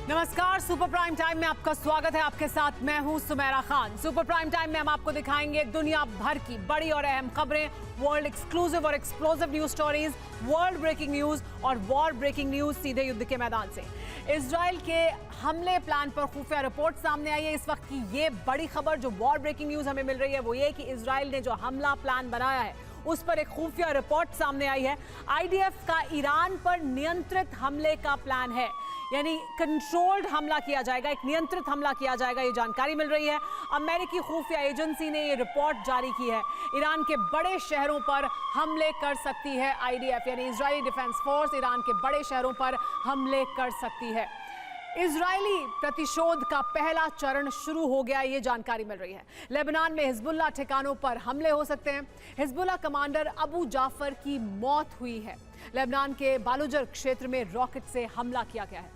नमस्कार, super prime time में आपका स्वागत है। आपके साथ मैं हूं Sumera Khan. Super prime time में हम आपको दिखाएंगे दुनिया भर की बड़ी और अहम खबरें, वर्ल्ड एक्सक्लूसिव और explosive news stories, world breaking news और वॉर ब्रेकिंग न्यूज सीधे युद्ध के मैदान से। इजराइल के हमले प्लान पर खुफिया रिपोर्ट सामने आई है। इस वक्त की ये बड़ी खबर जो वॉर ब्रेकिंग न्यूज हमें मिल रही है वो ये कि इजराइल ने जो हमला प्लान बनाया है उस पर एक खुफिया रिपोर्ट सामने आई है। आईडीएफ का ईरान पर नियंत्रित हमले का प्लान है, यानी कंट्रोल्ड हमला किया जाएगा, एक नियंत्रित हमला किया जाएगा, ये जानकारी मिल रही है। अमेरिकी खुफिया एजेंसी ने ये रिपोर्ट जारी की है। ईरान के बड़े शहरों पर हमले कर सकती है आईडीएफ, यानी इजरायली डिफेंस फोर्स ईरान के बड़े शहरों पर हमले कर सकती है। इजरायली प्रतिशोध का पहला चरण शुरू हो गया, ये जानकारी मिल रही है। लेबनान में हिजबुल्ला ठिकानों पर हमले हो सकते हैं। हिजबुल्ला कमांडर अबू जाफर की मौत हुई है। लेबनान के बालूजर क्षेत्र में रॉकेट से हमला किया गया है।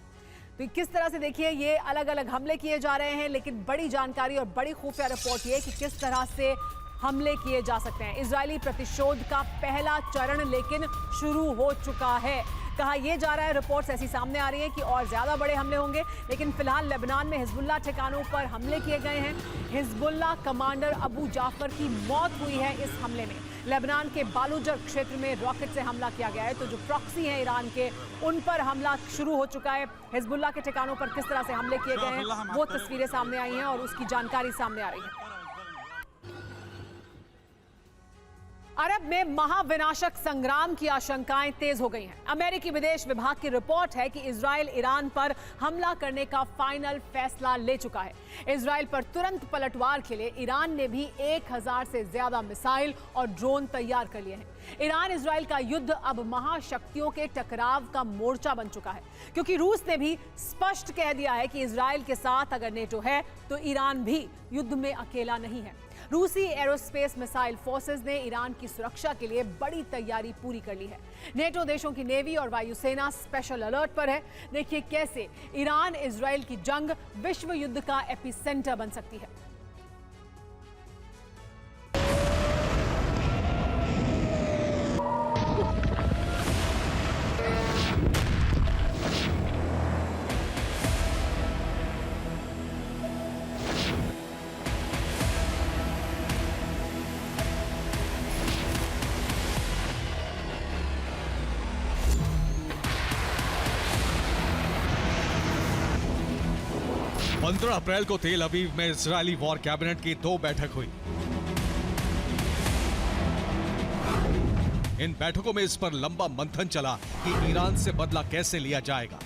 तो किस तरह से देखिए, ये अलग अलग हमले किए जा रहे हैं, लेकिन बड़ी जानकारी और बड़ी खुफिया रिपोर्ट ये कि किस तरह से हमले किए जा सकते हैं। इजरायली प्रतिशोध का पहला चरण लेकिन शुरू हो चुका है। कहा यह जा रहा है, रिपोर्ट्स ऐसी सामने आ रही है कि और ज्यादा बड़े हमले होंगे, लेकिन फिलहाल लेबनान में हिजबुल्ला ठिकानों पर हमले किए गए हैं। हिजबुल्ला कमांडर अबू जाफर की मौत हुई है इस हमले में। लेबनान के बालूजर क्षेत्र में रॉकेट से हमला किया गया है। तो जो प्रॉक्सी हैं ईरान के, उन पर हमला शुरू हो चुका है। हिजबुल्ला के ठिकानों पर किस तरह से हमले किए गए हैं वो तस्वीरें सामने आई हैं और उसकी जानकारी सामने आ रही है। अरब में महाविनाशक संग्राम की आशंकाएं तेज हो गई हैं। अमेरिकी विदेश विभाग की रिपोर्ट है कि इजराइल ईरान पर हमला करने का फाइनल फैसला ले चुका है। इजराइल पर तुरंत पलटवार के लिए ईरान ने भी 1000 से ज्यादा मिसाइल और ड्रोन तैयार कर लिए हैं। ईरान इजराइल का युद्ध अब महाशक्तियों के टकराव का मोर्चा बन चुका है, क्योंकि रूस ने भी स्पष्ट कह दिया है कि इजराइल के साथ अगर नेटो है तो ईरान भी युद्ध में अकेला नहीं है। रूसी एरोस्पेस मिसाइल फोर्सेस ने ईरान की सुरक्षा के लिए बड़ी तैयारी पूरी कर ली है। नेटो देशों की नेवी और वायुसेना स्पेशल अलर्ट पर है। देखिए कैसे ईरान इजराइल की जंग विश्व युद्ध का एपिसेंटर बन सकती है। पंद्रह अप्रैल को तेल अवीव में इजरायली वॉर कैबिनेट की 2 बैठक हुई। इन बैठकों में इस पर लंबा मंथन चला कि ईरान से बदला कैसे लिया जाएगा।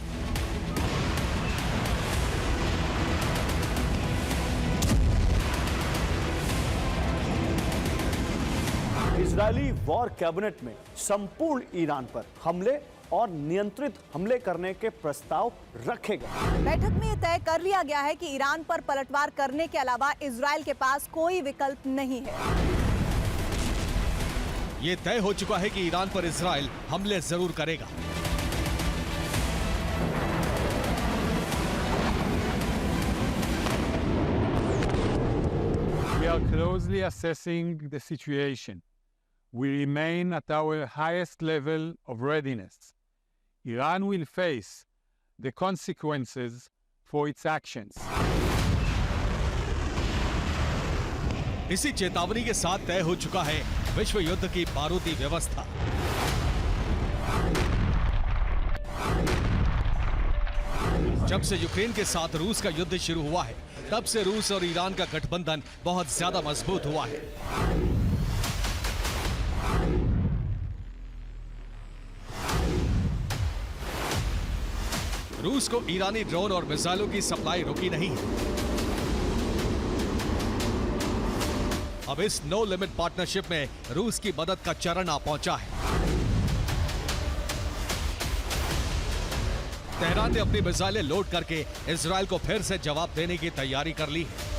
इजरायली वॉर कैबिनेट में संपूर्ण ईरान पर हमले और नियंत्रित हमले करने के प्रस्ताव रखे गए। बैठक में यह तय कर लिया गया है कि ईरान पर पलटवार करने के अलावा इजराइल के पास कोई विकल्प नहीं है। यह तय हो चुका है कि ईरान पर इजराइल हमले जरूर करेगा। We are closely assessing the situation. We remain at our highest level of readiness. Iran will face the consequences for its actions. इसी चेतावनी के साथ तय हो चुका है विश्व युद्ध की बारूदी व्यवस्था। जब से यूक्रेन के साथ रूस का युद्ध शुरू हुआ है, तब से रूस और ईरान का गठबंधन बहुत ज्यादा मजबूत हुआ है। रूस को ईरानी ड्रोन और मिसाइलों की सप्लाई रुकी नहीं है। अब इस नो लिमिट पार्टनरशिप में रूस की मदद का चरण आ पहुंचा है। तेहरान ने अपनी मिसाइलें लोड करके इजराइल को फिर से जवाब देने की तैयारी कर ली है।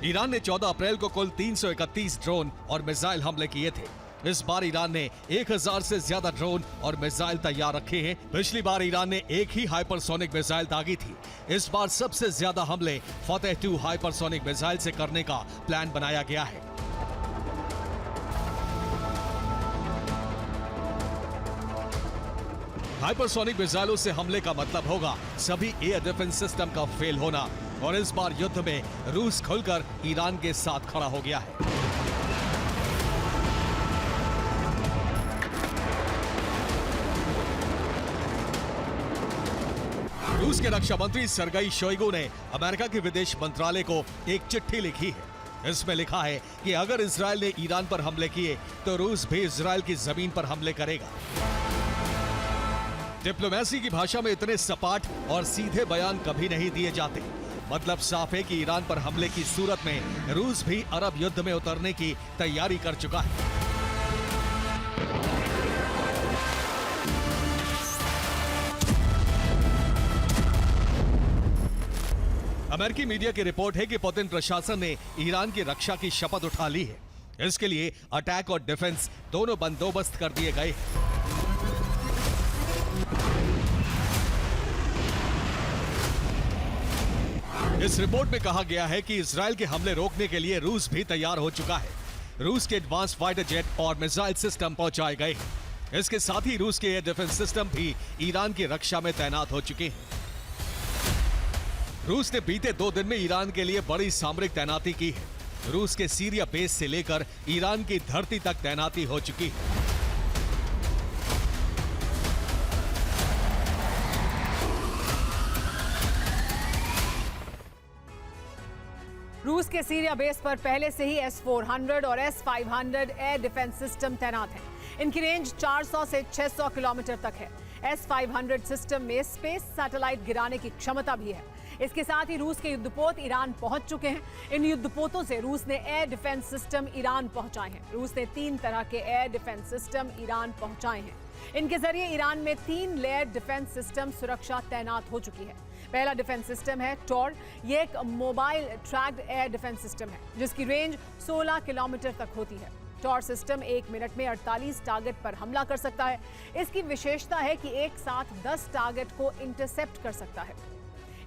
ईरान ने 14 अप्रैल को कुल 331 ड्रोन और मिसाइल हमले किए थे। इस बार ईरान ने 1000 से ज्यादा ड्रोन और मिसाइल तैयार रखे हैं। पिछली बार ईरान ने एक ही हाइपरसोनिक मिसाइल दागी थी। इस बार सबसे ज्यादा हमले फतेह 2 हाइपरसोनिक मिसाइल से करने का प्लान बनाया गया है। हाइपरसोनिक मिसाइलों से हमले का मतलब होगा सभी एयर डिफेंस सिस्टम का फेल होना, और इस बार युद्ध में रूस खुलकर ईरान के साथ खड़ा हो गया है। रूस के रक्षा मंत्री सरगई शोइगु ने अमेरिका के विदेश मंत्रालय को एक चिट्ठी लिखी है। इसमें लिखा है कि अगर इजरायल ने ईरान पर हमले किए तो रूस भी इजरायल की जमीन पर हमले करेगा। डिप्लोमेसी की भाषा में इतने सपाट और सीधे बयान कभी नहीं दिए जाते। मतलब साफ है कि ईरान पर हमले की सूरत में रूस भी अरब युद्ध में उतरने की तैयारी कर चुका है। अमेरिकी मीडिया की रिपोर्ट है कि पुतिन प्रशासन ने ईरान की रक्षा की शपथ उठा ली है। इसके लिए अटैक और डिफेंस दोनों बंदोबस्त कर दिए गए। इस रिपोर्ट में कहा गया है कि इजरायल के हमले रोकने के लिए रूस भी तैयार हो चुका है। रूस के एडवांस फाइटर जेट और मिसाइल सिस्टम पहुंचाए गए हैं। इसके साथ ही रूस के एयर डिफेंस सिस्टम भी ईरान की रक्षा में तैनात हो चुके हैं। रूस ने बीते 2 दिन में ईरान के लिए बड़ी सामरिक तैनाती की है। रूस के सीरिया बेस से लेकर ईरान की धरती तक तैनाती हो चुकी है। रूस के सीरिया बेस पर पहले से ही S-400 और S-500 एयर डिफेंस सिस्टम तैनात हैं। इनकी रेंज 400 से 600 किलोमीटर तक है। S-500 सिस्टम में स्पेस सैटेलाइट गिराने की क्षमता भी है। इसके साथ ही रूस के युद्धपोत ईरान पहुंच चुके हैं। इन युद्धपोतों से रूस ने एयर डिफेंस सिस्टम ईरान पहुंचाए हैं। रूस ने 3 तरह के एयर डिफेंस सिस्टम ईरान पहुंचाए हैं। इनके जरिए ईरान में 3 लेयर डिफेंस सिस्टम सुरक्षा तैनात हो चुकी है। पहला डिफेंस सिस्टम है टॉर। ये एक mobile tracked air defence system है जिसकी रेंज 16 किलोमीटर तक होती है। टॉर सिस्टम 1 मिनट में 48 टारगेट पर हमला कर सकता है। इसकी विशेषता है कि एक साथ 10 टारगेट को इंटरसेप्ट कर सकता है।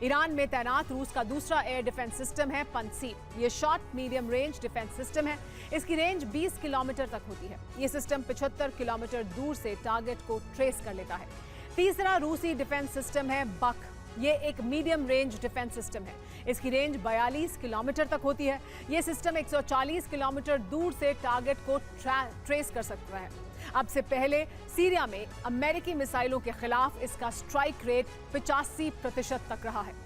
ईरान में तैनात रूस का दूसरा एयर डिफेंस सिस्टम है पंसीव। ये short medium range defence system है। इसकी रेंज 20 किलोमीटर तक होती है। ये सिस्टम 75 किलोमीटर दूर से टारगेट को ट्रेस कर लेता है। तीसरा रूसी डिफेंस सिस्टम है बक। ये एक मीडियम रेंज डिफेंस सिस्टम है। इसकी रेंज 42 किलोमीटर तक होती है। ये सिस्टम 140 किलोमीटर दूर से टारगेट को ट्रेस कर सकता है। अब से पहले सीरिया में अमेरिकी मिसाइलों के खिलाफ इसका स्ट्राइक रेट 85% तक रहा है।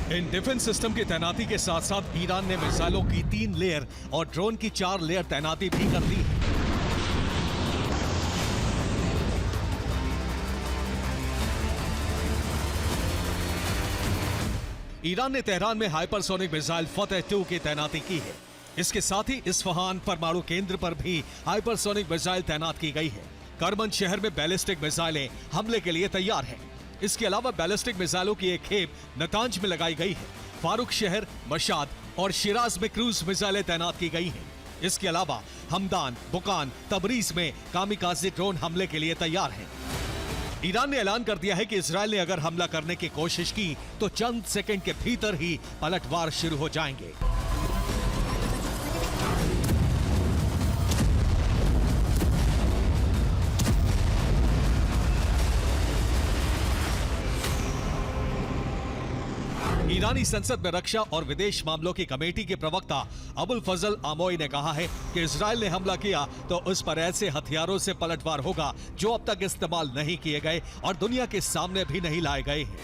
इन डिफेंस सिस्टम की तैनाती के साथ साथ ईरान ने मिसाइलों की 3 लेयर और ड्रोन की 4 लेयर तैनाती भी कर दी। ईरान ने तेहरान में हाइपरसोनिक मिसाइल फतेह 2 की तैनाती की है। इसके साथ ही इस्फहान परमाणु केंद्र पर भी हाइपरसोनिक मिसाइल तैनात की गई है। करमन शहर में बैलिस्टिक मिसाइलें हमले के लिए तैयार हैं। इसके अलावा बैलिस्टिक मिसाइलों की एक खेप नतांज में लगाई गई है। फारूक शहर, मशाद और शिराज में क्रूज मिसाइलें तैनात की गई हैं। इसके अलावा हमदान, बुकान, तबरीज में कामिकाज़े ड्रोन हमले के लिए तैयार हैं। ईरान ने ऐलान कर दिया है कि इजरायल ने अगर हमला करने की कोशिश की तो चंद सेकंड के भीतर ही पलटवार शुरू हो जाएंगे। ईरानी संसद में रक्षा और विदेश मामलों की कमेटी के प्रवक्ता अबुल फजल आमोई ने कहा है कि इजरायल ने हमला किया तो उस पर ऐसे हथियारों से पलटवार होगा जो अब तक इस्तेमाल नहीं किए गए और दुनिया के सामने भी नहीं लाए गए हैं।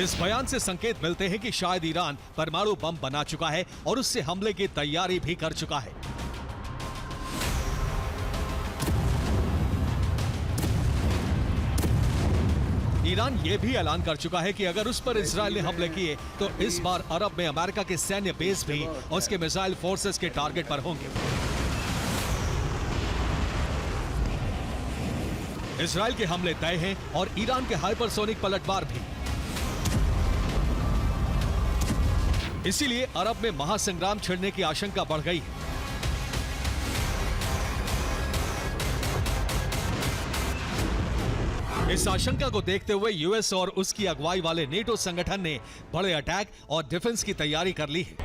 इस बयान से संकेत मिलते हैं कि शायद ईरान परमाणु बम बना चुका है और उससे हमले की तैयारी भी कर चुका है। ईरान ये भी ऐलान कर चुका है कि अगर उस पर इजरायल ने हमले किए तो इस बार अरब में अमेरिका के सैन्य बेस भी उसके मिसाइल फोर्सेस के टारगेट पर होंगे। इजरायल के हमले तय हैं और ईरान के हाइपरसोनिक पलटवार भी। इसीलिए अरब में महासंग्राम छिड़ने की आशंका बढ़ गई है। इस आशंका को देखते हुए यूएस और उसकी अगुवाई वाले नेटो संगठन ने बड़े अटैक और डिफेंस की तैयारी कर ली है।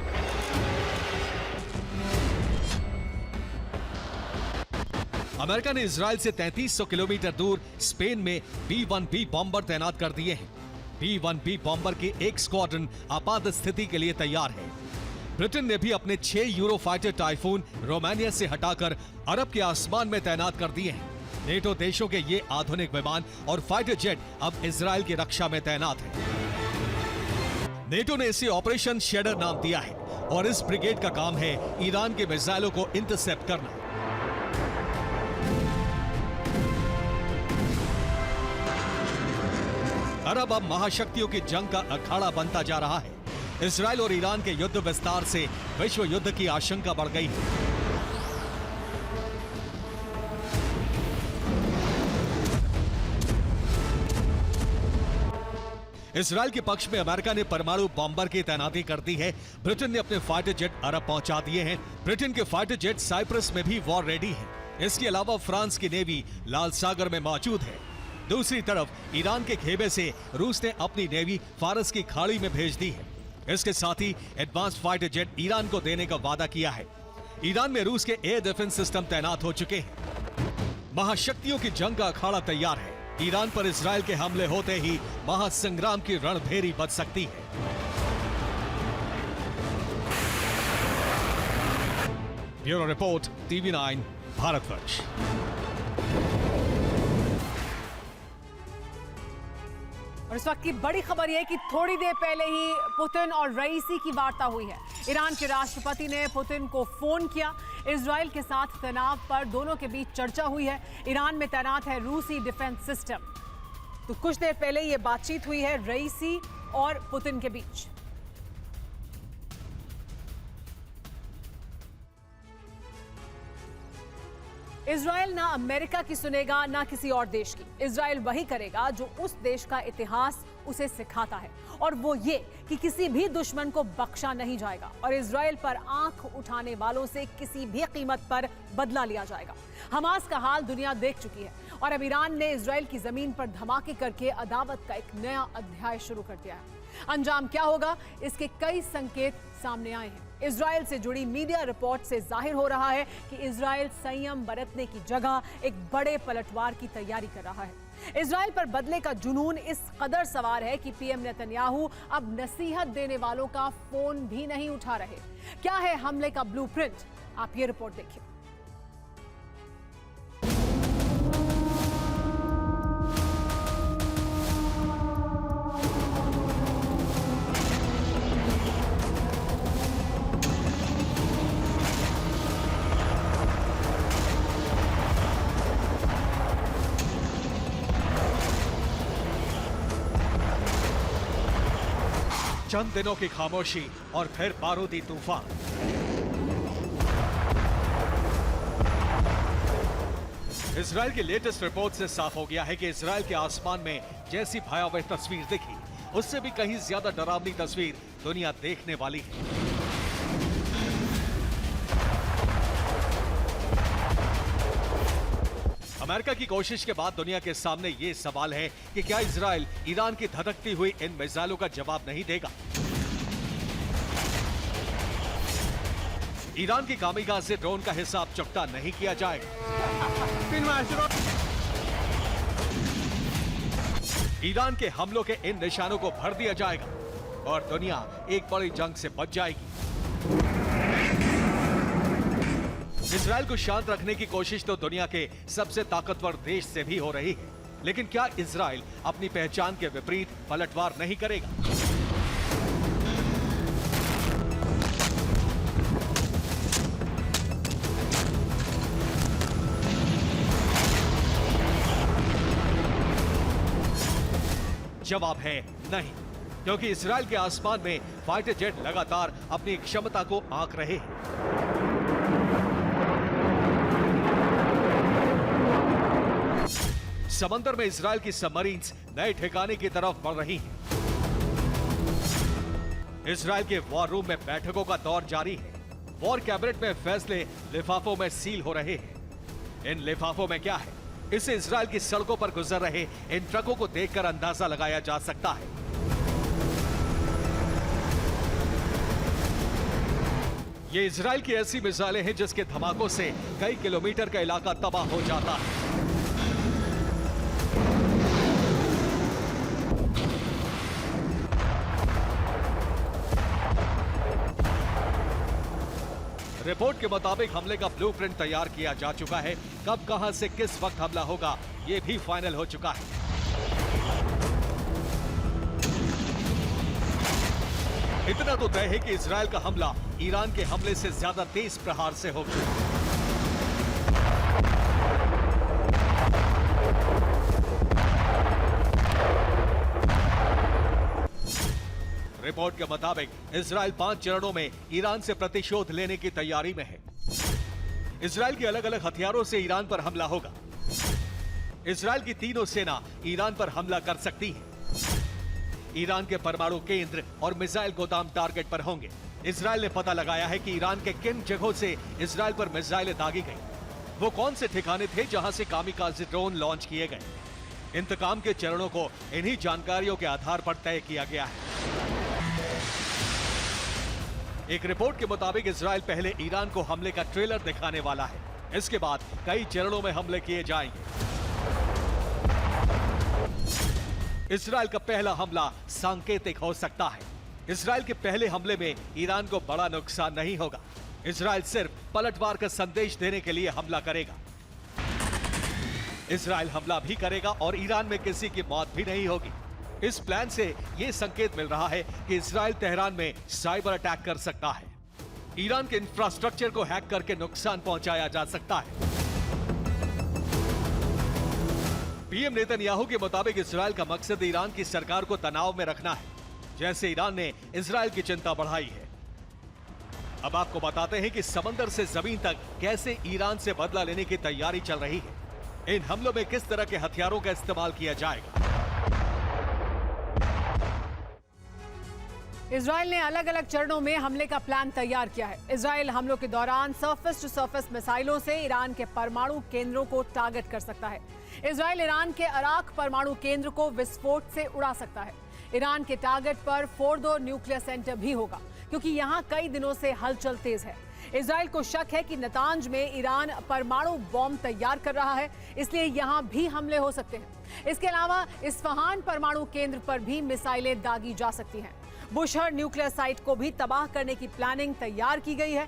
अमेरिका ने इजराइल से 3300 किलोमीटर दूर स्पेन में B-1B बॉम्बर तैनात कर दिए हैं। B-1B बॉम्बर के एक स्क्वाड्रन आपात स्थिति के लिए तैयार है। ब्रिटेन ने भी अपने 6 यूरो फाइटर टाइफून रोमानिया से हटाकर अरब के आसमान में तैनात कर दिए हैं। नेटो देशों के ये आधुनिक विमान और फाइटर जेट अब इजराइल की रक्षा में तैनात हैं। नेटो ने इसे ऑपरेशन शेडर नाम दिया है और इस ब्रिगेड का काम है ईरान के मिसाइलों को इंटरसेप्ट करना। अरब अब महाशक्तियों की जंग का अखाड़ा बनता जा रहा है। इजराइल और ईरान के युद्ध विस्तार से विश्व युद्ध की आशंका बढ़ गई है। इजराइल के पक्ष में अमेरिका ने परमाणु बॉम्बर की तैनाती कर दी है। ब्रिटेन ने अपने फाइटर जेट अरब पहुंचा दिए हैं। ब्रिटेन के फाइटर जेट साइप्रस में भी वॉर रेडी है। इसके अलावा फ्रांस की नेवी लाल सागर में मौजूद है। दूसरी तरफ ईरान के खेमे से रूस ने अपनी नेवी फारस की खाड़ी में भेज दी है। इसके साथ ही एडवांस फाइटर जेट ईरान को देने का वादा किया है। ईरान में रूस के एयर डिफेंस सिस्टम तैनात हो चुके हैं। महाशक्तियों की जंग का अखाड़ा तैयार है। ईरान पर इजराइल के हमले होते ही महासंग्राम की रणभेरी बच सकती है। Bureau report, TV9 Bharatvarsh. और इस वक्त की बड़ी खबर यह है कि थोड़ी देर पहले ही पुतिन और रईसी की वार्ता हुई है। ईरान के राष्ट्रपति ने पुतिन को फोन किया। इजराइल के साथ तनाव पर दोनों के बीच चर्चा हुई है। ईरान में तैनात है रूसी डिफेंस सिस्टम। तो कुछ देर पहले यह बातचीत हुई है रईसी और पुतिन के बीच। इजराइल ना अमेरिका की सुनेगा ना किसी और देश की। इजराइल वही करेगा जो उस देश का इतिहास उसे सिखाता है, और वो ये कि किसी भी दुश्मन को बख्शा नहीं जाएगा और इजराइल पर आंख उठाने वालों से किसी भी कीमत पर बदला लिया जाएगा। हमास का हाल दुनिया देख चुकी है और अब ईरान ने इजराइल की जमीन पर धमाके करके अदावत का एक नया अध्याय शुरू कर दिया है। अंजाम क्या होगा, इसके कई संकेत सामने आए हैं। इजराइल से जुड़ी मीडिया रिपोर्ट से जाहिर हो रहा है कि इजराइल संयम बरतने की जगह एक बड़े पलटवार की तैयारी कर रहा है। इजराइल पर बदले का जुनून इस कदर सवार है कि पीएम नेतन्याहू अब नसीहत देने वालों का फोन भी नहीं उठा रहे। क्या है हमले का ब्लूप्रिंट, आप ये रिपोर्ट देखिए। चंद दिनों की खामोशी और फिर बारूदी तूफान। इजराइल की लेटेस्ट रिपोर्ट से साफ हो गया है कि इजराइल के आसमान में जैसी भयावह तस्वीर दिखी, उससे भी कहीं ज्यादा डरावनी तस्वीर दुनिया देखने वाली है। अमेरिका की कोशिश के बाद दुनिया के सामने ये सवाल है कि क्या इजराइल ईरान की धधकती हुई इन मिसाइलों का जवाब नहीं देगा? ईरान की कामिकाज़े ड्रोन का हिसाब चुकता नहीं किया जाएगा। ईरान के हमलों के इन निशानों को भर दिया जाएगा और दुनिया एक बड़ी जंग से बच जाएगी। इजराइल को शांत रखने की कोशिश तो दुनिया के सबसे ताकतवर देश से भी हो रही है, लेकिन क्या इजराइल अपनी पहचान के विपरीत पलटवार नहीं करेगा? जवाब है नहीं, क्योंकि इजराइल के आसमान में फाइटर जेट लगातार अपनी क्षमता को आंक रहे हैं। समंदर में इजराइल की सबमरीन्स नए ठिकाने की तरफ बढ़ रही हैं। इजराइल के वॉर रूम में बैठकों का दौर जारी है। वॉर कैबिनेट में फैसले लिफाफों में सील हो रहे हैं। इन लिफाफों में क्या है, इससे इजराइल की सड़कों पर गुजर रहे इन ट्रकों को देखकर अंदाजा लगाया जा सकता है। ये इजराइल की ऐसी मिसाइलें हैं जिसके धमाकों से कई किलोमीटर का इलाका तबाह हो जाता है। रिपोर्ट के मुताबिक हमले का ब्लूप्रिंट तैयार किया जा चुका है। कब, कहां से, किस वक्त हमला होगा, यह भी फाइनल हो चुका है। इतना तो तय है कि इजराइल का हमला ईरान के हमले से ज्यादा तेज प्रहार से होगा। रिपोर्ट के मुताबिक इजराइल 5 चरणों में ईरान से प्रतिशोध लेने की तैयारी में है। इजराइल के अलग अलग हथियारों से ईरान पर हमला होगा। इजराइल की तीनों सेना ईरान पर हमला कर सकती है। ईरान के परमाणु केंद्र और मिसाइल गोदाम टारगेट पर होंगे। इजराइल ने पता लगाया है कि ईरान के किन जगहों से इजराइल पर मिसाइलें दागी गई। वो कौन से ठिकाने थे जहां से कामिकाज़े ड्रोन लॉन्च किए गए। इंतकाम के चरणों को इन्हीं जानकारियों के आधार पर तय किया गया है। एक रिपोर्ट के मुताबिक इजराइल पहले ईरान को हमले का ट्रेलर दिखाने वाला है। इसके बाद कई चरणों में हमले किए जाएंगे। इजराइल का पहला हमला सांकेतिक हो सकता है। इजराइल के पहले हमले में ईरान को बड़ा नुकसान नहीं होगा। इजराइल सिर्फ पलटवार का संदेश देने के लिए हमला करेगा। इजराइल हमला भी करेगा और ईरान में किसी की मौत भी नहीं होगी। इस प्लान से यह संकेत मिल रहा है कि इजराइल तेहरान में साइबर अटैक कर सकता है। ईरान के इंफ्रास्ट्रक्चर को हैक करके नुकसान पहुंचाया जा सकता है। पीएम नेतन्याहू के मुताबिक इजराइल का मकसद ईरान की सरकार को तनाव में रखना है, जैसे ईरान ने इजराइल की चिंता बढ़ाई है। अब आपको बताते हैं कि समंदर से जमीन तक कैसे ईरान से बदला लेने की तैयारी चल रही है। इन हमलों में किस तरह के हथियारों का इस्तेमाल किया जाएगा। इजराइल ने अलग अलग चरणों में हमले का प्लान तैयार किया है। इजराइल हमलों के दौरान सरफेस टू सरफेस मिसाइलों से ईरान के परमाणु केंद्रों को टारगेट कर सकता है। इजराइल ईरान के अराक परमाणु केंद्र को विस्फोट से उड़ा सकता है। ईरान के टारगेट पर फोर्डो न्यूक्लियर सेंटर भी होगा, क्योंकि यहां कई दिनों से हलचल तेज है। इजराइल को शक है कि नतांज में ईरान परमाणु बॉम्ब तैयार कर रहा है, इसलिए यहां भी हमले हो सकते हैं। इसके अलावा इस्फहान परमाणु केंद्र पर भी मिसाइलें दागी जा सकती हैं। बुशहर न्यूक्लियर साइट को भी तबाह करने की प्लानिंग तैयार की गई है।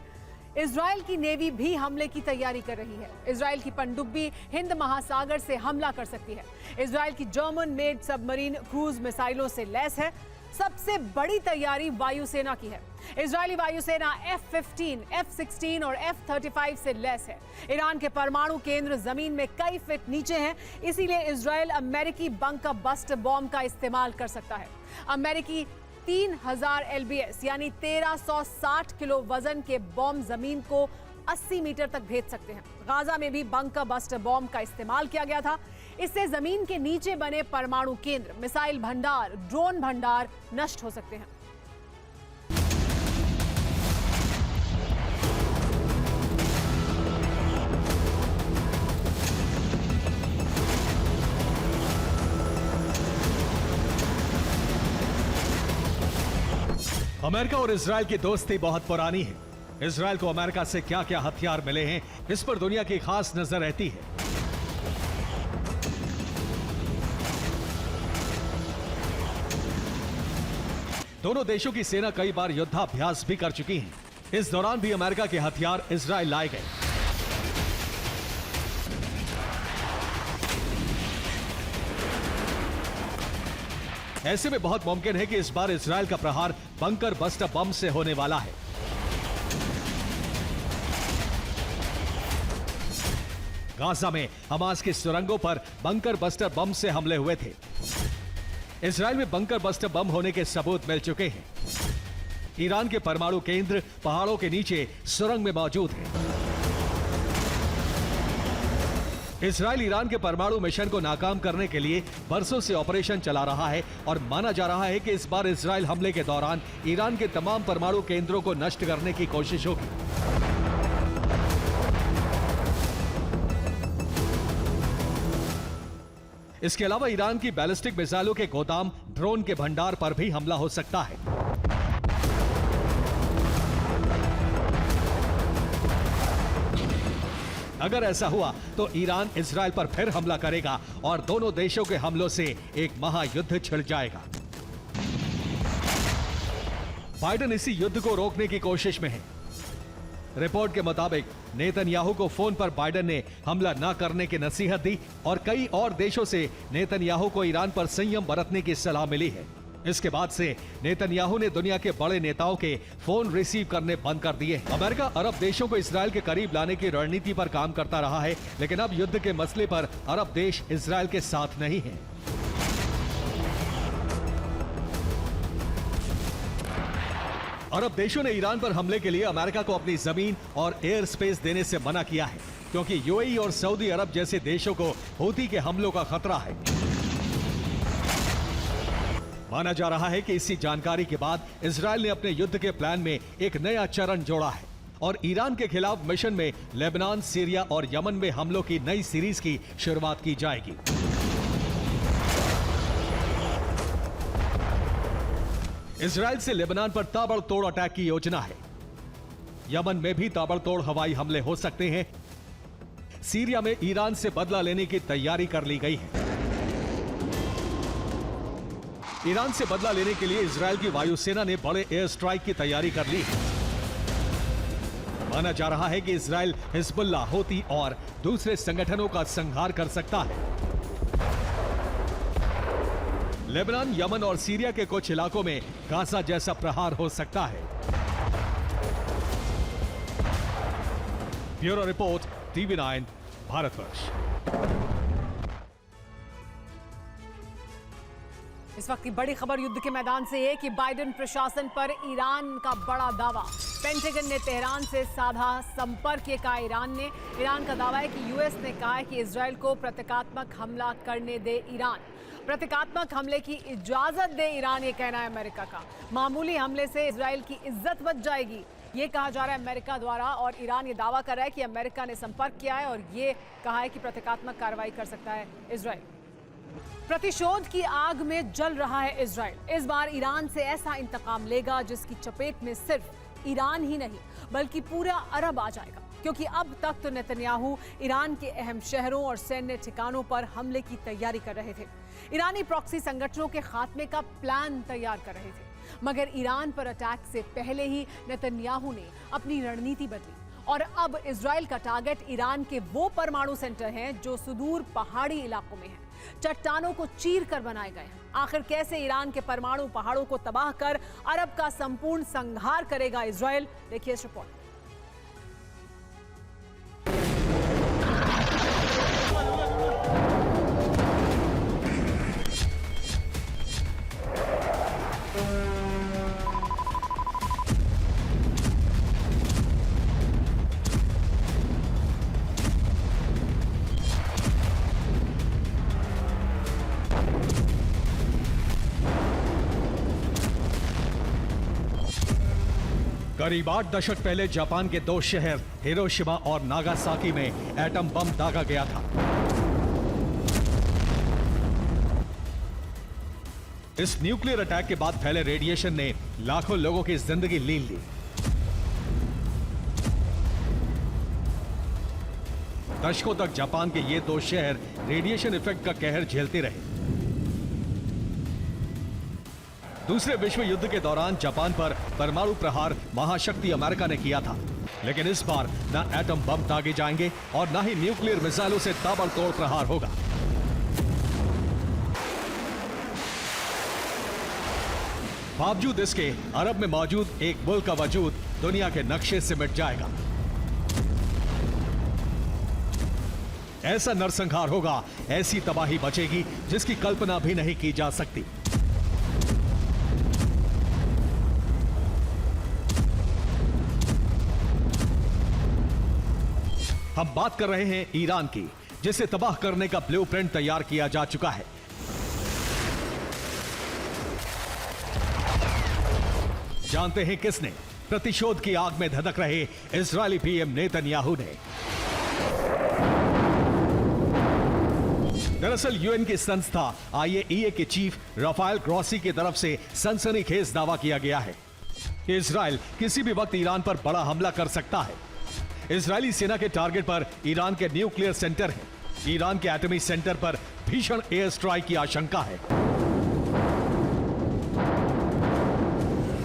इजराइल की नेवी भी हमले की तैयारी कर रही है। इजराइल की पनडुब्बी हिंद महासागर से हमला कर सकती है। इजराइल की जर्मन मेड सबमरीन क्रूज मिसाइलों से लैस है। सबसे बड़ी तैयारी वायुसेना की है। इजरायली वायुसेना F-15, F-16 और F-35 से लैस है। ईरान के परमाणु केंद्र जमीन में कई फीट नीचे हैं, इसीलिए इजराइल अमेरिकी बंकर बस्टर बॉम्ब का इस्तेमाल कर सकता है। अमेरिकी 3000 LBS यानी 1360 किलो वजन के बॉम्ब जमीन को 80 मीटर तक भेज सकते हैं। गाजा में भी बंकर बस्टर बॉम्ब का इस्तेमाल किया गया था। इससे जमीन के नीचे बने परमाणु केंद्र, मिसाइल भंडार, ड्रोन भंडार नष्ट हो सकते हैं। अमेरिका और इजराइल की दोस्ती बहुत पुरानी है। इजराइल को अमेरिका से क्या क्या हथियार मिले हैं, इस पर दुनिया की खास नजर रहती है। दोनों देशों की सेना कई बार युद्धाभ्यास भी कर चुकी है। इस दौरान भी अमेरिका के हथियार इजराइल लाए गए। ऐसे में बहुत मुमकिन है कि इस बार इजराइल का प्रहार बंकर बस्टर बम से होने वाला है। गाजा में हमास की सुरंगों पर बंकर बस्टर बम से हमले हुए थे। इजराइल में बंकर बस्टर बम होने के सबूत मिल चुके हैं। ईरान के परमाणु केंद्र पहाड़ों के नीचे सुरंग में मौजूद है। इजराइल ईरान के परमाणु मिशन को नाकाम करने के लिए बरसों से ऑपरेशन चला रहा है और माना जा रहा है कि इस बार इजराइल हमले के दौरान ईरान के तमाम परमाणु केंद्रों को नष्ट करने की कोशिश होगी। इसके अलावा ईरान की बैलिस्टिक मिसाइलों के गोदाम, ड्रोन के भंडार पर भी हमला हो सकता है। अगर ऐसा हुआ तो ईरान इजराइल पर फिर हमला करेगा और दोनों देशों के हमलों से एक महायुद्ध छिड़ जाएगा। बाइडेन इसी युद्ध को रोकने की कोशिश में है। रिपोर्ट के मुताबिक नेतन्याहू को फोन पर बाइडेन ने हमला न करने की नसीहत दी और कई और देशों से नेतन्याहू को ईरान पर संयम बरतने की सलाह मिली है। इसके बाद से नेतन्याहू ने दुनिया के बड़े नेताओं के फोन रिसीव करने बंद कर दिए। अमेरिका अरब देशों को इजराइल के करीब लाने की रणनीति पर काम करता रहा है, लेकिन अब युद्ध के मसले पर अरब देश इजराइल के साथ नहीं है। अरब देशों ने ईरान पर हमले के लिए अमेरिका को अपनी जमीन और एयर स्पेस देने से मना किया है, क्योंकि यूएई और सऊदी अरब जैसे देशों को हूती के हमलों का खतरा है। माना जा रहा है कि इसी जानकारी के बाद इजराइल ने अपने युद्ध के प्लान में एक नया चरण जोड़ा है और ईरान के खिलाफ मिशन में लेबनान, सीरिया और यमन में हमलों की नई सीरीज की शुरुआत की जाएगी। इजराइल से लेबनान पर ताबड़तोड़ अटैक की योजना है। यमन में भी ताबड़तोड़ हवाई हमले हो सकते हैं। सीरिया में ईरान से बदला लेने की तैयारी कर ली गई है। ईरान से बदला लेने के लिए इजराइल की वायुसेना ने बड़े एयर स्ट्राइक की तैयारी कर ली है। माना जा रहा है कि इजराइल हिजबुल्लाह, हूती और दूसरे संगठनों का संहार कर सकता है। लेबनान, यमन और सीरिया के कुछ इलाकों में गाजा जैसा प्रहार हो सकता है। Bureau report, TV9, Bharatvarsh. इस वक्त की बड़ी खबर युद्ध के मैदान से है कि बाइडेन प्रशासन पर ईरान का बड़ा दावा। पेंटागन ने तेहरान से साधा संपर्क का। ईरान का दावा है कि यूएस ने कहा है कि इजराइल को प्रतीकात्मक हमला करने दे ईरान। प्रतीकात्मक हमले की इजाजत दे ईरान, ये कहना है अमेरिका का। मामूली हमले से इजराइल की इज्जत बच जाएगी, ये कहा जा रहा है अमेरिका द्वारा। और ईरान ये दावा कर रहा है कि अमेरिका ने संपर्क किया है और ये कहा है कि प्रतीकात्मक कार्रवाई कर सकता है इजराइल। प्रतिशोध की आग में जल रहा है इजराइल। इस बार ईरान से ऐसा इंतकाम लेगा जिसकी चपेट में सिर्फ ईरान ही नहीं बल्कि पूरा अरब आ जाएगा, क्योंकि अब तक तो नेतन्याहू ईरान के अहम शहरों और सैन्य ठिकानों पर हमले की तैयारी कर रहे थे। ईरानी प्रॉक्सी संगठनों के खात्मे का प्लान तैयार कर रहे थे, मगर ईरान पर अटैक से पहले ही नेतन्याहू ने अपनी रणनीति बदली और अब इजराइल का टारगेट ईरान के वो परमाणु सेंटर हैं जो सुदूर पहाड़ी इलाकों में हैं, चट्टानों को चीर कर बनाए गए हैं। आखिर कैसे ईरान के परमाणु पहाड़ों को तबाह कर अरब का संपूर्ण संहार करेगा इजराइल, देखिए इस रिपोर्ट। करीब 8 दशक पहले जापान के 2 शहर हिरोशिमा और नागासाकी में एटम बम दागा गया था। इस न्यूक्लियर अटैक के बाद फैले रेडिएशन ने लाखों लोगों की जिंदगी लीन ली। दशकों तक जापान के ये 2 शहर रेडिएशन इफेक्ट का कहर झेलते रहे। दूसरे विश्व युद्ध के दौरान जापान पर परमाणु प्रहार महाशक्ति अमेरिका ने किया था, लेकिन इस बार न एटम बम दागे जाएंगे और न ही न्यूक्लियर मिसाइलों से ताबड़तोड़ प्रहार होगा। बावजूद इसके अरब में मौजूद एक मुल्क का वजूद दुनिया के नक्शे से मिट जाएगा। ऐसा नरसंहार होगा, ऐसी तबाही बचेगी जिसकी कल्पना भी नहीं की जा सकती। हम बात कर रहे हैं ईरान की, जिसे तबाह करने का ब्लूप्रिंट तैयार किया जा चुका है। जानते हैं किसने? प्रतिशोध की आग में धधक रहे इजरायली पीएम नेतन्याहू ने। दरअसल यूएन की संस्था IAEA के चीफ राफेल ग्रॉसी की तरफ से सनसनीखेज दावा किया गया है कि इजराइल किसी भी वक्त ईरान पर बड़ा हमला कर सकता है। इजरायली सेना के टारगेट पर ईरान के न्यूक्लियर सेंटर है। ईरान के एटमी सेंटर पर भीषण एयर स्ट्राइक की आशंका है।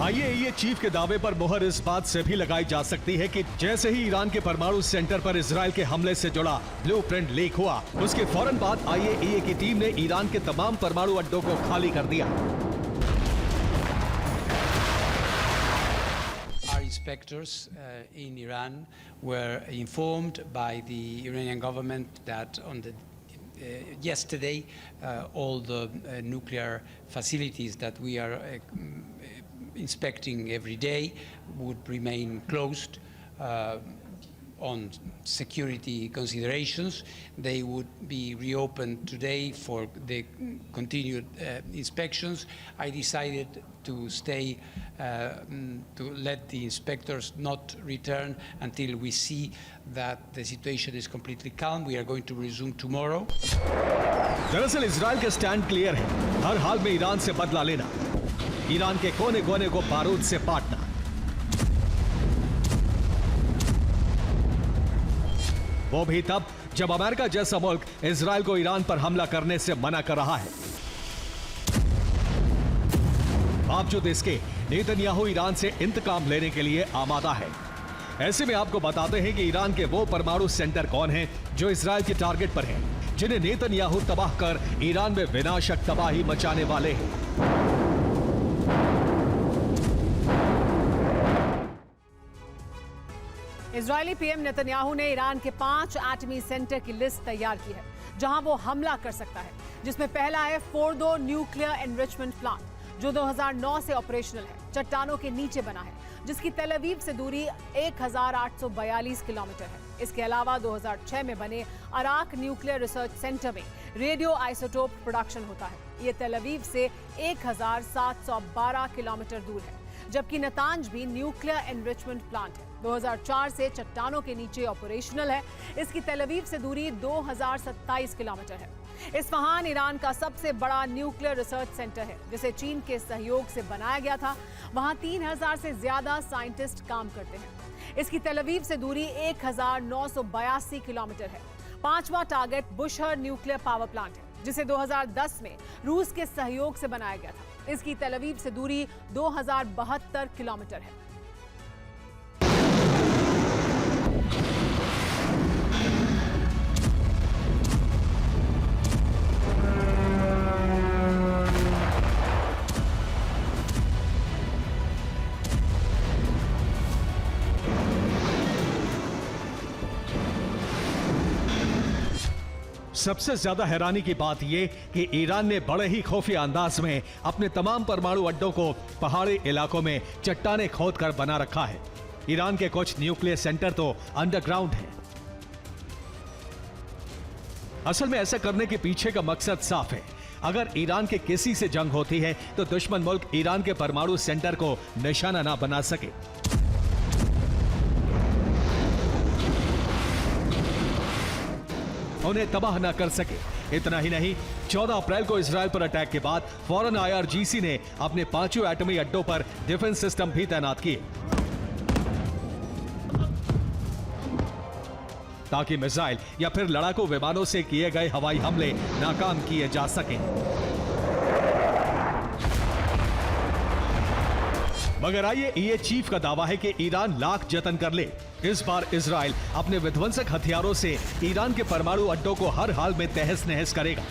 IAEA चीफ के दावे पर मुहर इस बात से भी लगाई जा सकती है कि जैसे ही ईरान के परमाणु सेंटर पर इजराइल के हमले से जुड़ा ब्लूप्रिंट लीक हुआ, उसके फौरन बाद IAEA की टीम ने ईरान के तमाम परमाणु अड्डों को खाली कर दिया। Our inspectors in Iran were informed by the Iranian government that on the yesterday all the nuclear facilities that we are inspecting every day would remain closed on security considerations. They would be reopened today for the continued inspections. I decided to stay, to let the inspectors not return until we see that the situation is completely calm. We are going to resume tomorrow. दरअसल Israel का stand clear है, हर हाल में Iran से बदला लेना, Iran के कोने कोने को बारूद से पाटना। वो भी तब जब अमेरिका जैसा मुल्क इजराइल को ईरान पर हमला करने से मना कर रहा है। बावजूद इसके नेतन्याहू ईरान से इंतकाम लेने के लिए आमादा है। ऐसे में आपको बताते हैं कि ईरान के वो परमाणु सेंटर कौन हैं जो इजराइल के टारगेट पर हैं, जिन्हें नेतन्याहू तबाह कर ईरान में विनाशक तबाही मचाने वाले हैं। इजरायली पीएम नेतन्याहू ने ईरान के 5 एटमी सेंटर की लिस्ट तैयार की है जहां वो हमला कर सकता है, जिसमें पहला है फोर्डो न्यूक्लियर एनरिचमेंट प्लांट, जो 2009 से ऑपरेशनल है, चट्टानों के नीचे बना है, जिसकी तेल अवीव से दूरी 1842 किलोमीटर है। इसके अलावा 2006 में बने अराक न्यूक्लियर रिसर्च सेंटर में रेडियो आइसोटोप प्रोडक्शन होता है। ये तेल अवीव से 1712 किलोमीटर दूर है, जबकि नतांज भी न्यूक्लियर एनरिचमेंट प्लांट है। 2004 से चट्टानों के नीचे ऑपरेशनल है। इसकी तेल अवीव से दूरी 2027 किलोमीटर है। इस्फहान ईरान का सबसे बड़ा न्यूक्लियर रिसर्च सेंटर है, जिसे चीन के सहयोग से बनाया गया था। वहां 3000 से ज्यादा साइंटिस्ट काम करते हैं। इसकी तेल अवीव से दूरी 1982 किलोमीटर है। 5वां target Bushehr nuclear power plant है, जिसे 2010 में रूस के सहयोग से बनाया गया था। इसकी तेल अवीव से दूरी 2072 किलोमीटर है। सबसे ज्यादा हैरानी की बात यह कि ईरान ने बड़े ही खुफिया अंदाज में अपने तमाम परमाणु अड्डों को पहाड़ी इलाकों में चट्टाने खोदकर बना रखा है। ईरान के कुछ न्यूक्लियर सेंटर तो अंडरग्राउंड हैं। असल में ऐसा करने के पीछे का मकसद साफ है। अगर ईरान के किसी से जंग होती है तो दुश्मन मुल्क ईरान के परमाणु सेंटर को निशाना ना बना सके। उन्हें तबाह ना कर सके। इतना ही नहीं, 14 अप्रैल को इजराइल पर अटैक के बाद फौरन IRGC ने अपने 5 एटमी अड्डों पर डिफेंस सिस्टम भी तैनात किए, ताकि मिसाइल या फिर लड़ाकू विमानों से किए गए हवाई हमले नाकाम किए जा सकें। मगर IAEA चीफ का दावा है कि ईरान लाख जतन कर ले, इस बार इजराइल अपने विध्वंसक हथियारों से ईरान के परमाणु अड्डों को हर हाल में तहस नहस करेगा।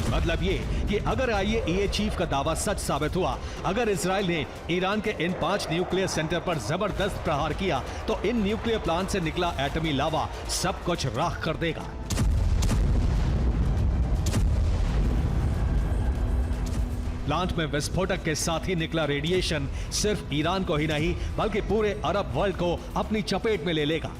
मतलब ये कि अगर IAEA चीफ का दावा सच साबित हुआ, अगर इजराइल ने ईरान के इन 5 न्यूक्लियर सेंटर पर जबरदस्त प्रहार किया, तो इन न्यूक्लियर प्लांट से निकला एटमी लावा सब कुछ राख कर देगा। प्लांट में विस्फोटक के साथ ही निकला रेडिएशन सिर्फ ईरान को ही नहीं बल्कि पूरे अरब वर्ल्ड को अपनी चपेट में ले लेगा।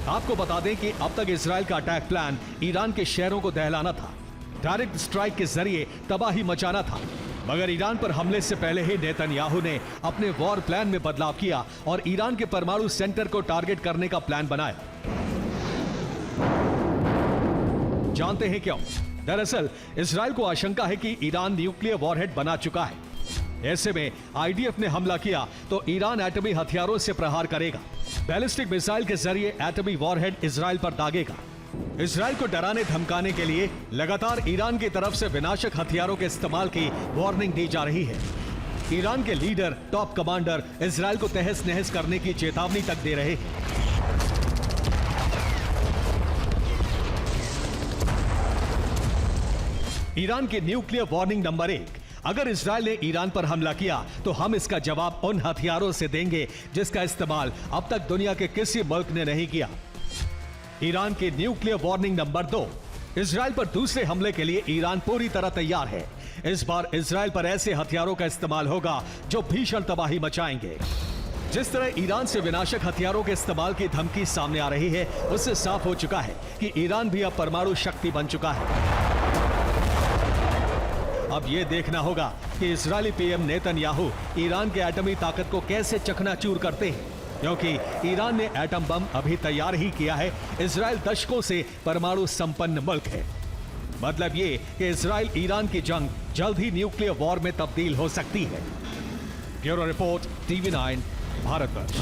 आपको बता दें कि अब तक इजराइल का अटैक प्लान ईरान के शहरों को दहलाना था, डायरेक्ट स्ट्राइक के जरिए तबाही मचाना था। मगर ईरान पर हमले से पहले ही नेतन्याहू ने अपने वॉर प्लान में बदलाव किया और ईरान के परमाणु सेंटर को टारगेट करने का प्लान बनाया। जानते हैं क्यों? दरअसल इजराइल को आशंका है कि ईरान न्यूक्लियर वॉरहेड बना चुका है। ऐसे में आईडीएफ ने हमला किया तो ईरान एटमी हथियारों से प्रहार करेगा। बैलिस्टिक मिसाइल के जरिए एटमी वॉरहेड इजराइल पर दागेगा। इजराइल को डराने धमकाने के लिए लगातार ईरान की तरफ से विनाशक हथियारों के इस्तेमाल की वार्निंग दी जा रही है। ईरान के लीडर, टॉप कमांडर इजराइल को तहस नहस करने की चेतावनी तक दे रहे हैं। ईरान की न्यूक्लियर वार्निंग नंबर 1, अगर इजराइल ने ईरान पर हमला किया तो हम इसका जवाब उन हथियारों से देंगे जिसका इस्तेमाल अब तक दुनिया के किसी मुल्क ने नहीं किया। ईरान की न्यूक्लियर वार्निंग नंबर 2, इजराइल पर दूसरे हमले के लिए ईरान पूरी तरह तैयार है। इस बार इजराइल पर ऐसे हथियारों का इस्तेमाल होगा जो भीषण तबाही मचाएंगे। जिस तरह ईरान से विनाशक हथियारों के इस्तेमाल की धमकी सामने आ रही है, उससे साफ हो चुका है कि ईरान भी अब परमाणु शक्ति बन चुका है। अब यह देखना होगा कि इजरायली पीएम नेतन्याहू ईरान के एटमी ताकत को कैसे चकनाचूर करते हैं, क्योंकि ईरान ने एटम बम अभी तैयार ही किया है। इजराइल दशकों से परमाणु संपन्न मुल्क है। मतलब ये कि इजराइल ईरान की जंग जल्द ही न्यूक्लियर वॉर में तब्दील हो सकती है। Bureau report, TV9, Bharatvarsh.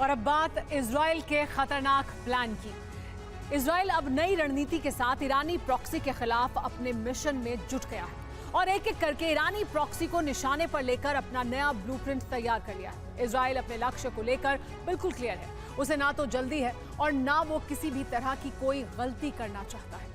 और अब बात इजराइल के खतरनाक प्लान की। इजराइल अब नई रणनीति के साथ ईरानी प्रॉक्सी के खिलाफ अपने मिशन में जुट गया है और एक एक करके ईरानी प्रॉक्सी को निशाने पर लेकर अपना नया ब्लूप्रिंट तैयार कर लिया है। इजराइल अपने लक्ष्य को लेकर बिल्कुल क्लियर है। उसे ना तो जल्दी है और ना वो किसी भी तरह की कोई गलती करना चाहता है।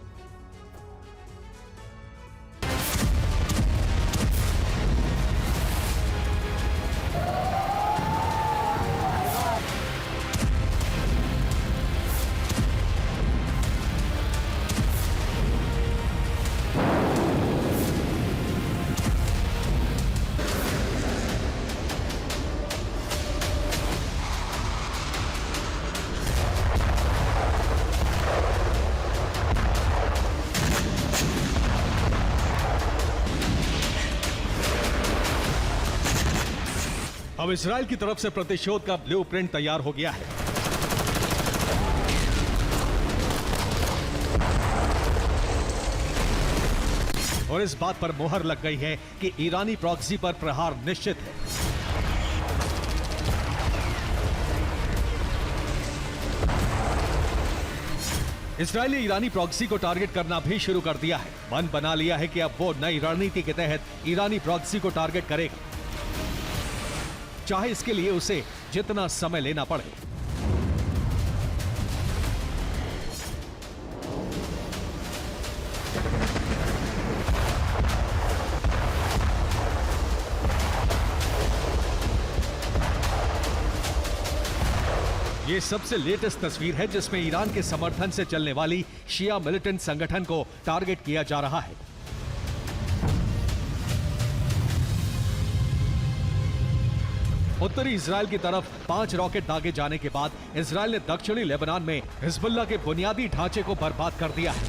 अब इजराइल की तरफ से प्रतिशोध का ब्लूप्रिंट तैयार हो गया है। और इस बात पर मोहर लग गई है कि ईरानी प्रॉक्सी पर प्रहार निश्चित है। इजरायली ईरानी प्रॉक्सी को टारगेट करना भी शुरू कर दिया है। मन बना लिया है कि अब वो नई रणनीति के तहत ईरानी प्रॉक्सी को टारगेट करेगा, चाहे इसके लिए उसे जितना समय लेना पड़े। ये सबसे लेटेस्ट तस्वीर है जिसमें ईरान के समर्थन से चलने वाली शिया मिलिटेंट संगठन को टारगेट किया जा रहा है। उत्तरी इजराइल की तरफ 5 रॉकेट दागे जाने के बाद इजराइल ने दक्षिणी लेबनान में हिजबुल्लाह के बुनियादी ढांचे को बर्बाद कर दिया है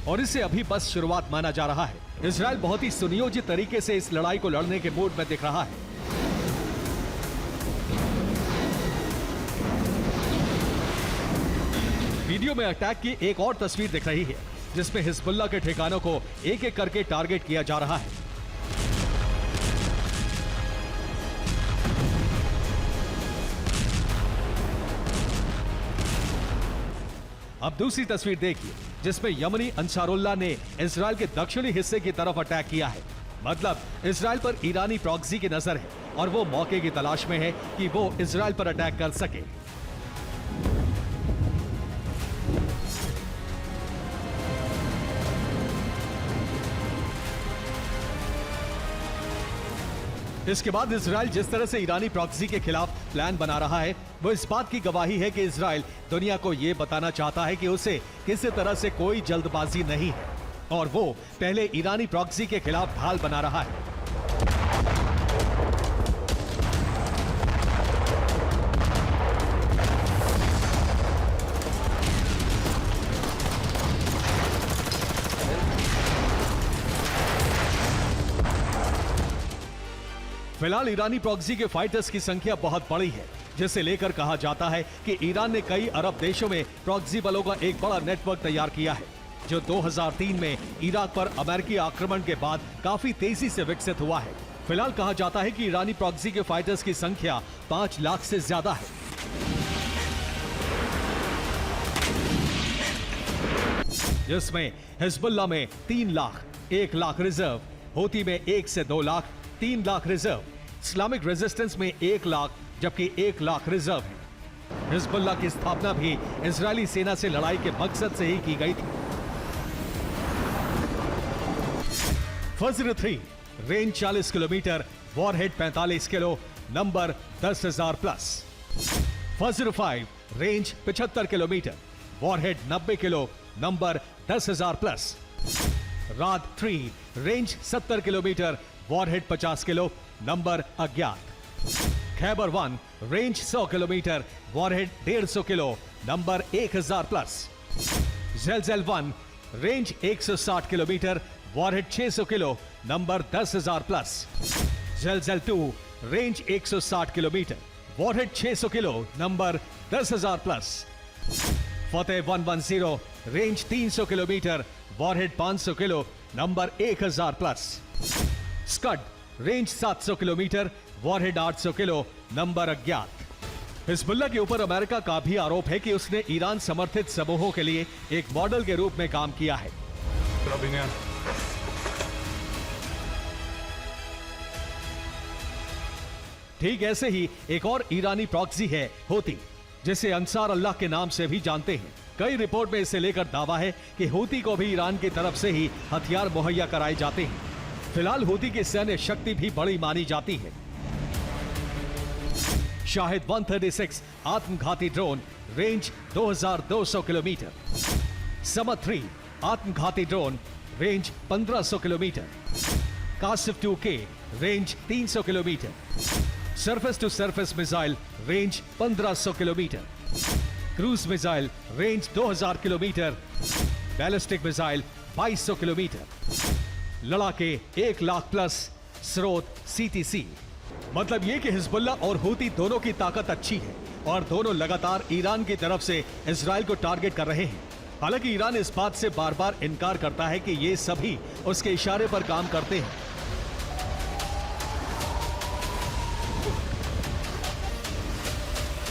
और इसे अभी बस शुरुआत माना जा रहा है। इजराइल बहुत ही सुनियोजित तरीके से इस लड़ाई को लड़ने के मूड में दिख रहा है। वीडियो में अटैक की एक और तस्वीर दिख रही है जिसमें हिजबुल्लाह के ठिकानों को एक एक करके टारगेट किया जा रहा है। अब दूसरी तस्वीर देखिए जिसमें यमनी अंसारुल्लाह ने इजराइल के दक्षिणी हिस्से की तरफ अटैक किया है। मतलब इजराइल पर ईरानी प्रॉक्सी की नजर है और वो मौके की तलाश में है कि वो इजराइल पर अटैक कर सके। इसके बाद इजराइल जिस तरह से ईरानी प्रॉक्सी के खिलाफ प्लान बना रहा है वो इस बात की गवाही है कि इजराइल दुनिया को यह बताना चाहता है कि उसे किसी तरह से कोई जल्दबाजी नहीं है और वो पहले ईरानी प्रॉक्सी के खिलाफ ढाल बना रहा है। फिलहाल ईरानी प्रॉक्सी के फाइटर्स की संख्या बहुत बड़ी है, जिसे लेकर कहा जाता है कि ईरान ने कई अरब देशों में प्रॉक्सी बलों का एक बड़ा नेटवर्क तैयार किया है, जो 2003 में इराक पर अमेरिकी आक्रमण के बाद काफी तेजी से विकसित हुआ है। फिलहाल कहा जाता है कि ईरानी प्रॉक्सी के फाइटर्स की संख्या 5 लाख से ज्यादा है। जिसमें हिजबुल्लाह में 3 लाख, 1 लाख रिजर्व, हूती में 1 से 2 lakh, 3 lakh reserve, Islamic resistance में 1 लाख जबकि 1 लाख रिजर्व है। हिजबुल्लाह की स्थापना भी इजरायली सेना से लड़ाई के मकसद से ही की गई थी। Fajr 3 range 40 kilometre, warhead 45 kilo, number 10,000 plus. Fajr 5 range 75 kilometre, warhead 90 kilo, number 10,000 plus. रात 3 range 70 kilometre, warhead 50 kilo, number अज्ञात। Khaibar 1 range 100 kilometre, warhead 150 kilo, number 1000 plus. Zelzal 1 range 160 kilometre, warhead 600 kilo, number 10,000 plus. Zelzal 2 range 160 kilometre, warhead 600 kilo, number 10,000 plus. फतेह 110 range 300 kilometre, warhead 500 kilo, number 1000 plus. Scud range 700 kilometre, warhead 800 kilo, number अज्ञात। Hezbollah के ऊपर America का भी आरोप है कि उसने Iran समर्थित समूहों के लिए एक मॉडल के रूप में काम किया है। ठीक ऐसे ही एक और ईरानी प्रॉक्सी है हूती, जिसे अंसार अल्लाह के नाम से भी जानते हैं। कई रिपोर्ट में इसे लेकर दावा है कि हूती को भी ईरान की तरफ से ही हथियार मुहैया कराए जाते हैं। फिलहाल हूती की सैन्य शक्ति भी बड़ी मानी जाती है। शाहिद 136 आत्मघाती ड्रोन, रेंज 2200 किलोमीटर। समद 3 आत्मघाती drone, range 1500 kilometre. Qasef 2K range 300 kilometre. Surface to surface missile, range 1500 kilometre. Cruise missile, range 2000 kilometre. Ballistic missile 2200 kilometre. लड़ाके 1 लाख प्लस। स्रोत CTC। मतलब ये कि हिजबुल्लाह और हूती दोनों की ताकत अच्छी है और दोनों लगातार ईरान की तरफ से इजराइल को टारगेट कर रहे हैं। हालांकि ईरान इस बात से बार बार इनकार करता है कि ये सभी उसके इशारे पर काम करते हैं।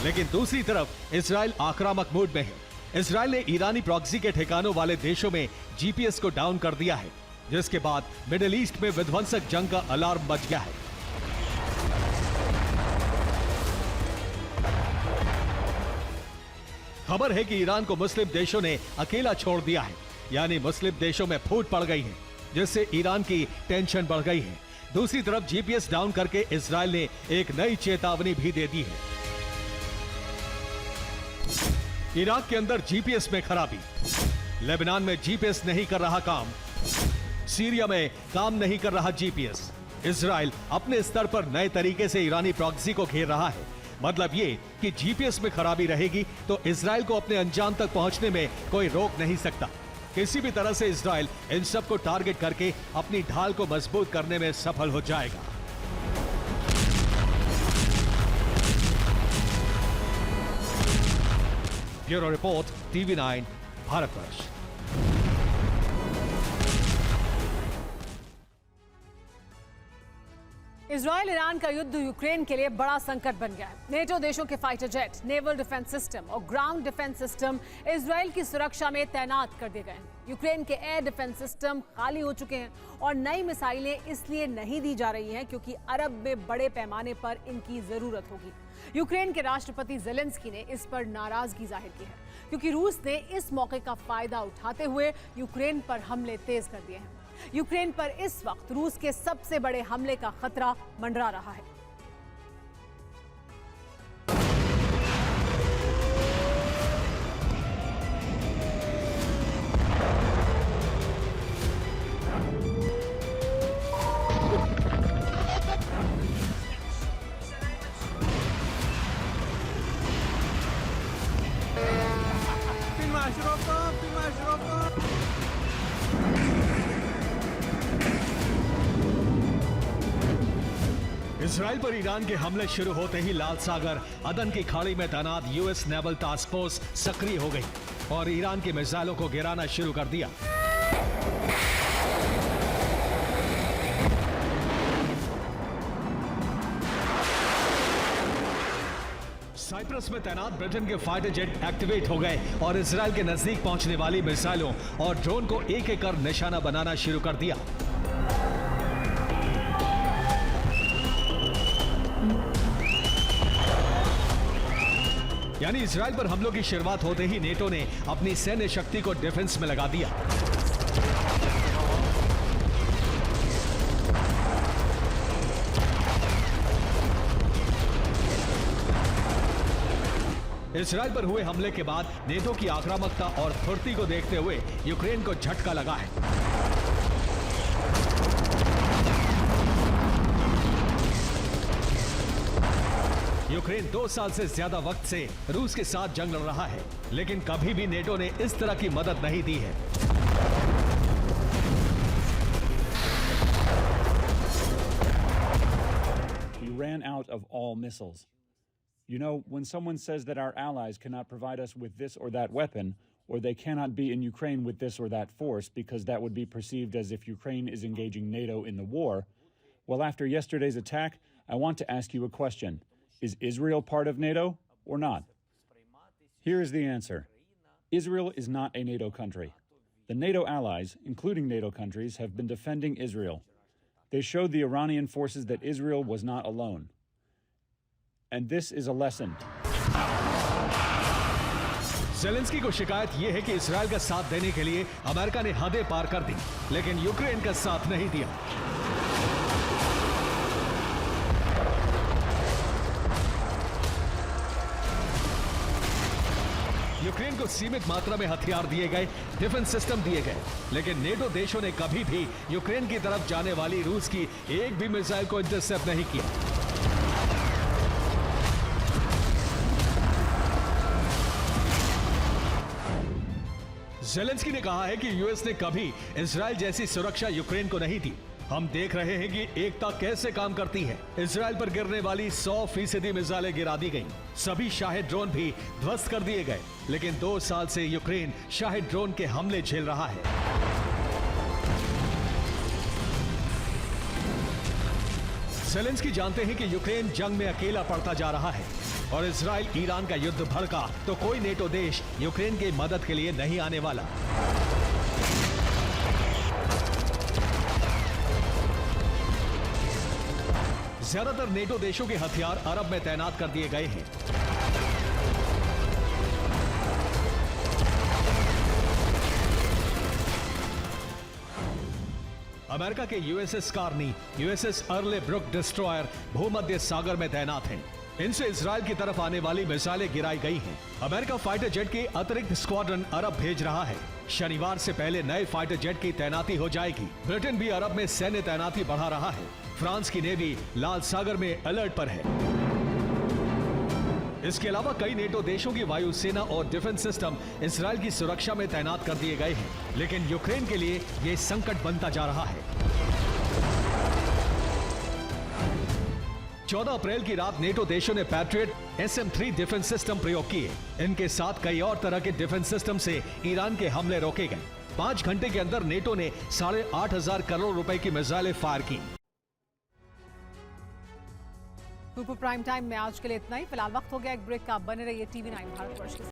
लेकिन दूसरी तरफ इजराइल आक्रामक मूड में है। इजराइल ने ईरानी प्रॉक्सी के ठिकानों वाले देशों में GPS को डाउन कर दिया है, जिसके बाद मिडिल ईस्ट में विध्वंसक जंग का अलार्म बज गया है। खबर है कि ईरान को मुस्लिम देशों ने अकेला छोड़ दिया है, यानी मुस्लिम देशों में फूट पड़ गई है, जिससे ईरान की टेंशन बढ़ गई है। दूसरी तरफ GPS डाउन करके इजराइल ने एक नई चेतावनी भी दे दी है। इराक के अंदर GPS में खराबी, लेबनान में GPS नहीं कर रहा काम, सीरिया में काम नहीं कर रहा GPS। इजराइल अपने स्तर पर नए तरीके से ईरानी प्रॉक्सी को घेर रहा है। मतलब ये कि GPS में खराबी रहेगी तो इजराइल को अपने अंजाम तक पहुंचने में कोई रोक नहीं सकता। किसी भी तरह से इजराइल इन सब को टारगेट करके अपनी ढाल को मजबूत करने में सफल हो जाएगा। Bureau report, TV9, Bharatvarsh. Israel Iran का युद्ध यूक्रेन के लिए बड़ा संकट बन गया है। नेटो देशों के fighter jet, naval defence system और ग्राउंड डिफेंस सिस्टम इजराइल की सुरक्षा में तैनात कर दिए गए हैं। यूक्रेन के एयर डिफेंस सिस्टम खाली हो चुके हैं और नई मिसाइलें इसलिए नहीं दी जा रही हैं क्योंकि अरब में बड़े पैमाने पर इनकी जरूरत होगी। यूक्रेन के राष्ट्रपति ज़ेलेंस्की ने इस पर नाराजगी जाहिर की है क्योंकि रूस ने इस मौके का फायदा उठाते हुए यूक्रेन पर हमले तेज कर दिए हैं। यूक्रेन पर इस वक्त रूस के सबसे बड़े हमले का खतरा मंडरा रहा है। इजराइल पर ईरान के हमले शुरू होते ही लाल सागर अदन की खाड़ी में तैनात यूएस नेवल टास्क फोर्स सक्रिय हो गई और ईरान के मिसाइलों को गिराना शुरू कर दिया। साइप्रस में तैनात ब्रिटेन के फाइटर जेट एक्टिवेट हो गए और इजराइल के नजदीक पहुंचने वाली मिसाइलों और ड्रोन को एक एक कर निशाना बनाना शुरू कर दिया। यानी इजराइल पर हमलों की शुरुआत होते ही नेटो ने अपनी सैन्य शक्ति को डिफेंस में लगा दिया। इजराइल पर हुए हमले के बाद नेटो की आक्रामकता और फुर्ती को देखते हुए यूक्रेन को झटका लगा है। यूक्रेन 2 साल से ज्यादा वक्त से रूस के साथ जंग लड़ रहा है, लेकिन कभी भी नेटो ने इस तरह की मदद नहीं दी है। We ran out of all missiles. You know, when someone says that our allies cannot provide us with this or that weapon, or they cannot be in Ukraine with this or that force because that would be perceived as if Ukraine is engaging NATO in the war, well, after yesterday's attack, I want to ask you a question. Is Israel part of NATO or not? Here is the answer. Israel is not a NATO country. The NATO allies, including NATO countries, have been defending Israel. They showed the Iranian forces that Israel was not alone. And this is a lesson. Zelensky को शिकायत यह है कि Israel का साथ देने के लिए अमेरिका ने हदें पार कर दी, लेकिन यूक्रेन का साथ नहीं दिया। यूक्रेन को सीमित मात्रा में हथियार दिए गए, डिफेंस सिस्टम दिए गए, लेकिन नेटो देशों ने कभी भी यूक्रेन की तरफ जाने वाली रूस की एक भी मिसाइल को इंटरसेप्ट नहीं किया। ज़ेलेंस्की ने कहा है कि यूएस ने कभी इजराइल जैसी सुरक्षा यूक्रेन को नहीं दी। हम देख रहे हैं कि एकता कैसे काम करती है। इजराइल पर गिरने वाली 100% मिसाइलें गिरा दी गईं। सभी शाहिद ड्रोन भी ध्वस्त कर दिए गए, लेकिन 2 साल से यूक्रेन शाहिद ड्रोन के हमले झेल रहा है। ज़ेलेंस्की जानते हैं कि यूक्रेन जंग में अकेला पड़ता जा रहा है और इजराइल ईरान का युद्ध भड़का तो कोई नेटो देश यूक्रेन की मदद के लिए नहीं आने वाला। ज्यादातर नेटो देशों के हथियार अरब में तैनात कर दिए गए हैं। अमेरिका के USS Carney, USS अर्ले book destroyer भूमध्य सागर में तैनात हैं। इनसे इजराइल की तरफ आने वाली मिसाइलें गिराई गई हैं। अमेरिका फाइटर जेट के अतिरिक्त स्क्वाड्रन अरब भेज रहा है। शनिवार से पहले नए फाइटर जेट की तैनाती हो जाएगी। ब्रिटेन भी अरब में सैन्य तैनाती बढ़ा रहा है। फ्रांस की नेवी लाल सागर में अलर्ट पर है। इसके अलावा कई नेटो देशों की वायुसेना और डिफेंस सिस्टम इजराइल की सुरक्षा में तैनात कर दिए गए हैं, लेकिन यूक्रेन के लिए यह संकट बनता जा रहा है। 14 अप्रैल की रात नेटो देशों ने पैट्रियट SM-3 डिफेंस सिस्टम प्रयोग किए। इनके साथ कई और तरह के डिफेंस सिस्टम से ईरान के हमले रोके गए। 5 घंटे के अंदर नेटो ने 8,500 करोड़ रुपए की मिसाइलें फायर की। सुपर प्राइम टाइम में आज के लिए इतना ही। फिलहाल वक्त हो गया एक ब्रेक का। बने रहिए TV9 भारतवर्ष के साथ।